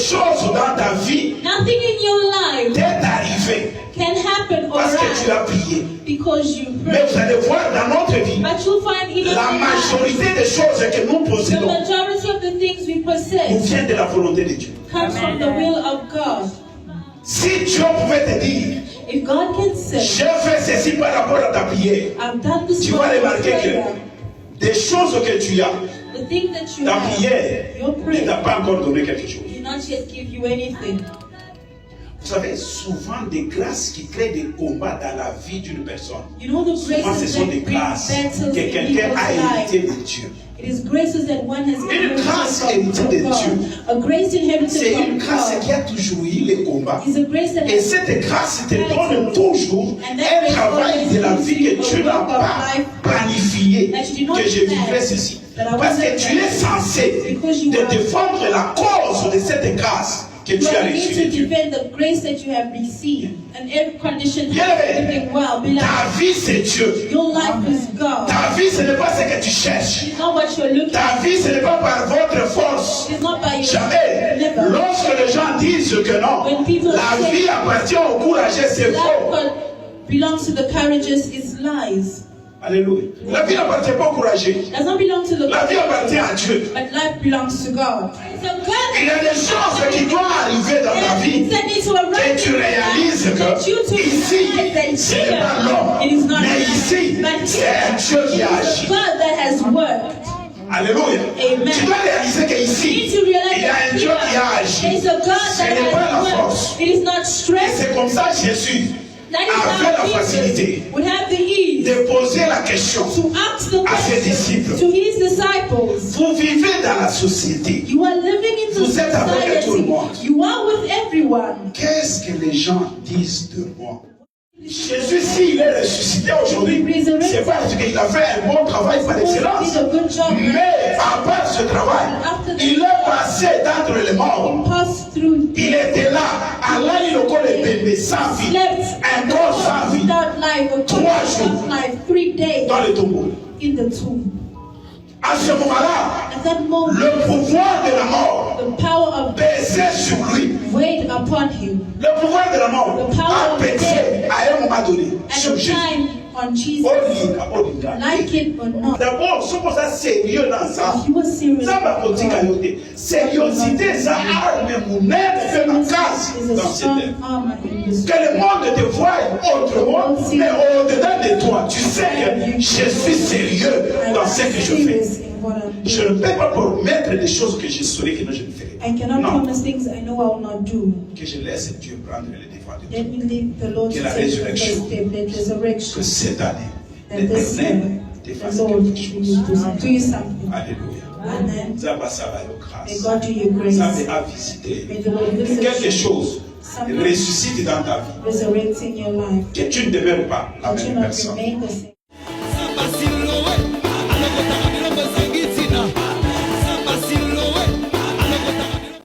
choses dans ta vie Nothing in your life t'est arrivé can happen or parce que tu as rise prié. because you Mais pray. vous allez voir dans notre vie, But you'll find even la in life, majorité des choses que nous the possédons majority of the things we nous possess vient de la volonté de Dieu. comes from the will of God. Si Dieu pouvait te dire, If God can say, j'ai fait ceci par rapport à ta prière, I've done this tu for vas your remarquer prayer, que des choses que tu as, the thing that you ta have, prière your ne prayer, t'a pas encore donné quelque chose. did not yet give you anything. Vous savez, souvent des grâces qui créent des combats dans la vie d'une personne. You know the Souvent, ce graces sont that des bring grâces battles que in quelqu'un people's a hérité lives. de Dieu. It is graces that one has inherited grâce from héritée de God. Dieu. A grace inherited C'est from une grâce God qui a toujours eu les combats. is a grace that Et has cette grâce te donne toujours and that un grace travail always de la gives vie you que a tu n'as work of pas life planifié, that you did not que je plan, vivrai ceci. that I Parce que wasn't tu es censé because you de are- défendre la cause de cette grâce que you tu as need reçue to de Dieu. defend the grace that you have received. And every condition Bien has aimé, living well. Beloved, ta vie c'est Dieu. your life is God. Ta vie ce n'est pas ce que tu cherches. It's not what you're looking Ta at. vie ce n'est pas par votre force. It's not by your Jamais. never. Lorsque les gens disent que non, When people la say- vie appartient aux courageux, c'est That faux. what belongs to the courageous is lies. Alléluia. La vie n'appartient pas aux courageux. Does not belong to the La vie appartient à Dieu. but life belongs to God. So Il y a des choses qui doivent arriver dans ta vie that need to arise et tu réalises that you que to ici, realize ce that n'est pas here l'homme, it is not mais man, ici, but c'est un Dieu qui a it's agi. God that has worked. Alléluia. Amen. Tu dois réaliser You need qu'ici, to realize il y a that un Dieu qui a here agi. there is a God Ce that n'est pas la has force. worked. It is not Et strength. c'est comme ça Jésus That is avait la how facilité Jesus would have the ease de poser la question. to ask the à ses disciples. question to his disciples. Vous vivez dans la société. You are living in the Vous êtes avec tout le society. monde. You are with everyone. Qu'est-ce que les gens disent de moi? Jésus, s'il est ressuscité aujourd'hui, c'est parce qu'il a fait un bon travail par He excellence. did a good job. Mais à part ce travail, il est passé d'entre les morts. He passed through. Il était là, Allah il le colle les bébés sans vie, Slept un corps sans vie, without life, a 3 jours without life, 3 days dans le tombeau. in the tomb. À ce moment-là, At that moment, le pouvoir de la mort the power of death pesait sur lui. weighed upon him. Le pouvoir de la mort a pesé à un moment donné At sur the Jésus. time on Jesus, like it or not, D'abord, ce qu'on a sérieux dans ça, he was serious. ça va continuer à noter. Sériosité, ça arme mon être fait ma case Is a dans cette strong terre. armor in this. Que le monde te voie autrement, mais au-dedans de toi, tu sais que je suis sérieux dans ce que je fais. Serious in what I'm Je ne doing. peux pas promettre des choses que je saurais que non, je ne ferai pas. I cannot Non, promise things I know I will not do. que je laisse Dieu prendre le devant de Let tout. me leave the Lord to Que la take the résurrection. first step. Let resurrection. Que cette année, And this year, l'Éternel te the fasse Lord quelque will chose. do you something. Alléluia. Amen. Ça va, ça va, le May grâce. God do you grace. Ça va visiter. May the Lord visit Quelque you. chose Something ressuscite dans ta vie. resurrecting your life. Que tu ne demeures pas la That you même not personne. remain the same.